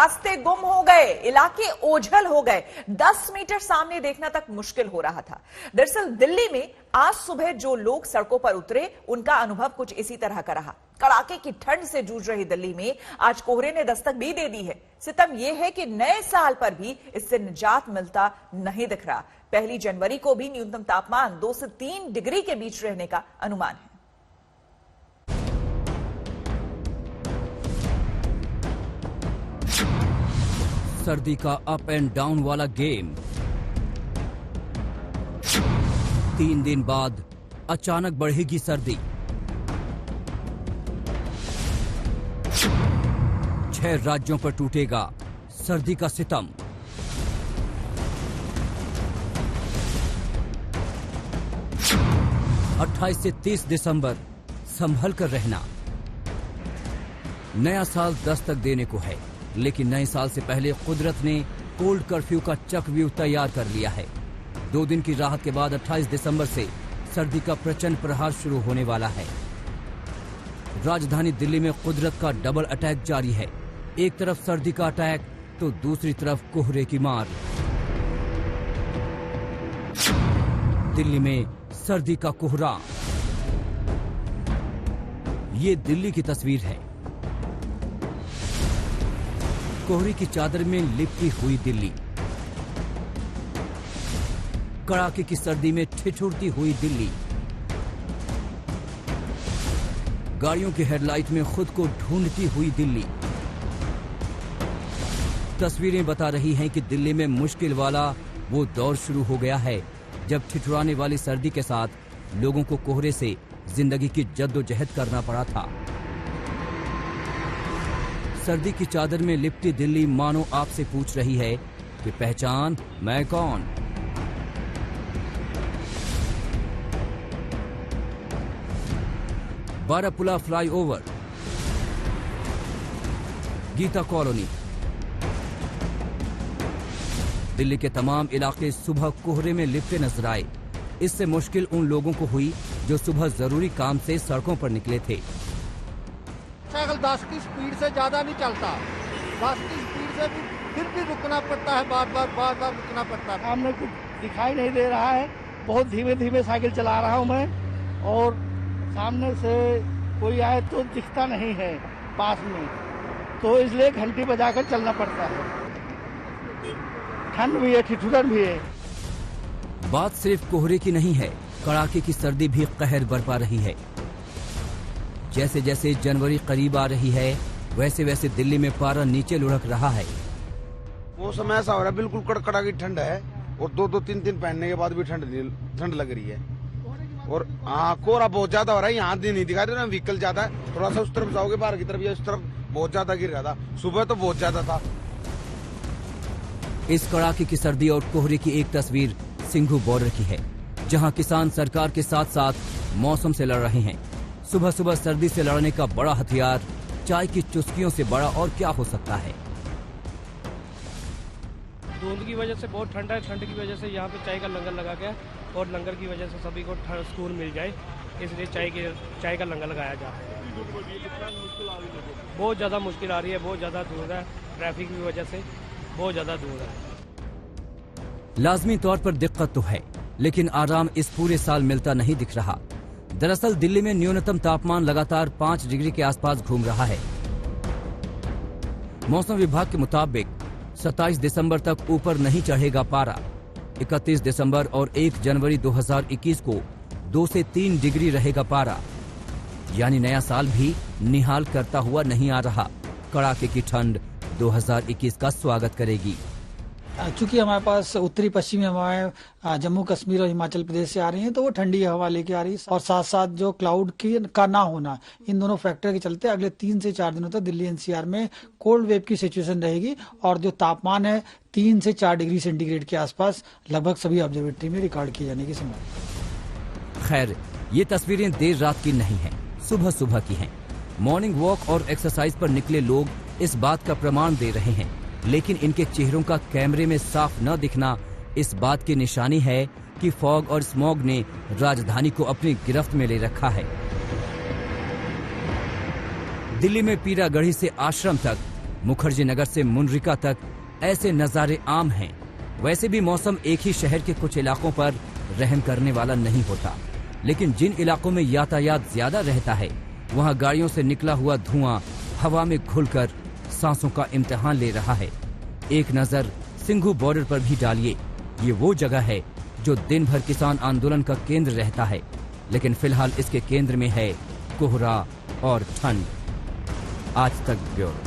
रास्ते गुम हो गए, इलाके ओझल हो गए, 10 मीटर सामने देखना तक मुश्किल हो रहा था। दरअसल दिल्ली में आज सुबह जो लोग सड़कों पर उतरे, उनका अनुभव कुछ इसी तरह का रहा। कड़ाके की ठंड से जूझ रही दिल्ली में आज कोहरे ने दस्तक भी दे दी है। सितम यह है कि नए साल पर भी इससे निजात मिलता नहीं दिख रहा। 1 जनवरी को भी न्यूनतम तापमान 2 से 3 डिग्री के बीच रहने का अनुमान है। सर्दी का अप एंड डाउन वाला गेम। 3 दिन बाद अचानक बढ़ेगी सर्दी। 6 राज्यों पर टूटेगा सर्दी का सितम। अट्ठाईस से 30 दिसंबर संभल कर रहना। नया साल दस्तक देने को है, लेकिन नए साल से पहले कुदरत ने कोल्ड कर्फ्यू का चक्रव्यूह तैयार कर लिया है। 2 दिन की राहत के बाद 28 दिसंबर से सर्दी का प्रचंड प्रहार शुरू होने वाला है। राजधानी दिल्ली में कुदरत का डबल अटैक जारी है। एक तरफ सर्दी का अटैक तो दूसरी तरफ कोहरे की मार। दिल्ली में सर्दी का कोहरा। ये दिल्ली की तस्वीर है। कोहरे की चादर में लिपटी हुई दिल्ली। कड़ाके की सर्दी में ठिठुरती हुई दिल्ली। गाड़ियों की हेडलाइट में खुद को ढूंढती हुई दिल्ली। तस्वीरें बता रही हैं कि दिल्ली में मुश्किल वाला वो दौर शुरू हो गया है, जब ठिठुराने वाली सर्दी के साथ लोगों को कोहरे से जिंदगी की जद्दोजहद करना पड़ा था। सर्दी की चादर में लिपटी दिल्ली मानो आपसे पूछ रही है कि पहचान मैं कौन। Barapullah flyover, Geeta colony. दिल्ली के तमाम इलाके सुबह कोहरे में लिपटे नजर आए। इससे मुश्किल उन लोगों को हुई जो सुबह जरूरी काम से सड़कों पर निकले थे। साइकिल 10 की स्पीड से ज्यादा नहीं चलता। 10 की स्पीड से भी फिर भी रुकना पड़ता है, बार बार रुकना पड़ता है। सामने कुछ दिखाई नहीं दे रहा है, बहुत धीमे धीमे साइकिल चला रहा हूँ मैं, और सामने से कोई आए तो दिखता नहीं है पास में, तो इसलिए घंटी बजाकर चलना पड़ता है। ठंड भी है, ठिठुरन भी है। बात सिर्फ कोहरे की नहीं है, कड़ाके की सर्दी भी कहर बरपा रही है। जैसे जैसे जनवरी करीब आ रही है, वैसे वैसे दिल्ली में पारा नीचे लुढ़क रहा है। मौसम ऐसा हो रहा है, बिल्कुल कड़कड़ा की ठंड है, और 2-2 3-3 पहनने के बाद भी ठंड लग रही है। और हाँ, कोहरा बहुत ज्यादा हो रहा है। यहाँ दिन नहीं दिखा रहे, व्हीकल ज्यादा है। थोड़ा सा उस तरफ जाओगे बाहर की तरफ, या उस तरफ बहुत ज्यादा गिर रहा था। सुबह तो बहुत ज्यादा था। इस कड़ाके की सर्दी और कोहरे की एक तस्वीर सिंघू बॉर्डर की है, जहां किसान सरकार के साथ साथ मौसम से लड़ रहे हैं। सुबह सुबह सर्दी से लड़ने का बड़ा हथियार चाय की चुस्कियों से बड़ा और क्या हो सकता है। धुंध की वजह से बहुत ठंडा है। ठंड की वजह से यहाँ पे चाय का लंगर लगा गया, और लंगर की वजह से सभी को सुकून मिल जाए, इसलिए चाय का लंगर लगाया जा रहा है। बहुत ज़्यादा मुश्किल आ रही है, बहुत ज़्यादा धुंध है। ट्रैफिक की वजह से बहुत ज़्यादा धुंध है। लाजमी तौर पर दिक्कत तो है, लेकिन आराम इस पूरे साल मिलता नहीं दिख रहा। दरअसल दिल्ली में न्यूनतम तापमान लगातार 5 डिग्री के आसपास घूम रहा है। मौसम विभाग के मुताबिक 27 दिसंबर तक ऊपर नहीं चढ़ेगा पारा। 31 दिसंबर और 1 जनवरी 2021 को 2 से 3 डिग्री रहेगा पारा। यानी नया साल भी निहाल करता हुआ नहीं आ रहा। कड़ाके की ठंड 2021 का स्वागत करेगी। चूंकि हमारे पास उत्तरी पश्चिमी हवाएं जम्मू कश्मीर और हिमाचल प्रदेश से आ रही हैं, तो वो ठंडी हवा लेके आ रही है, और साथ साथ जो क्लाउड का ना होना, इन दोनों फैक्टर के चलते अगले 3 से 4 दिनों तक दिल्ली एनसीआर में कोल्ड वेव की सिचुएशन रहेगी। और जो तापमान है 3 से 4 डिग्री सेंटीग्रेड के आसपास लगभग सभी ऑब्जर्वेटरी में रिकॉर्ड किए जाने की संभावना। खैर, ये तस्वीरें देर रात की नहीं है, सुबह सुबह की हैं। मॉर्निंग वॉक और एक्सरसाइज पर निकले लोग इस बात का प्रमाण दे रहे हैं, लेकिन इनके चेहरों का कैमरे में साफ न दिखना इस बात की निशानी है कि फॉग और स्मॉग ने राजधानी को अपनी गिरफ्त में ले रखा है। दिल्ली में पीरागढ़ी से आश्रम तक मुखर्जी नगर से मुनरिका तक ऐसे नजारे आम हैं। वैसे भी मौसम एक ही शहर के कुछ इलाकों पर रहम करने वाला नहीं होता, लेकिन जिन इलाकों में यातायात ज्यादा रहता है वहां गाड़ियों से निकला हुआ धुआं हवा में घुलकर सांसों का इम्तिहान ले रहा है। एक नजर सिंघू बॉर्डर पर भी डालिए। ये वो जगह है जो दिन भर किसान आंदोलन का केंद्र रहता है, लेकिन फिलहाल इसके केंद्र में है कोहरा और ठंड। आज तक ब्यूरो।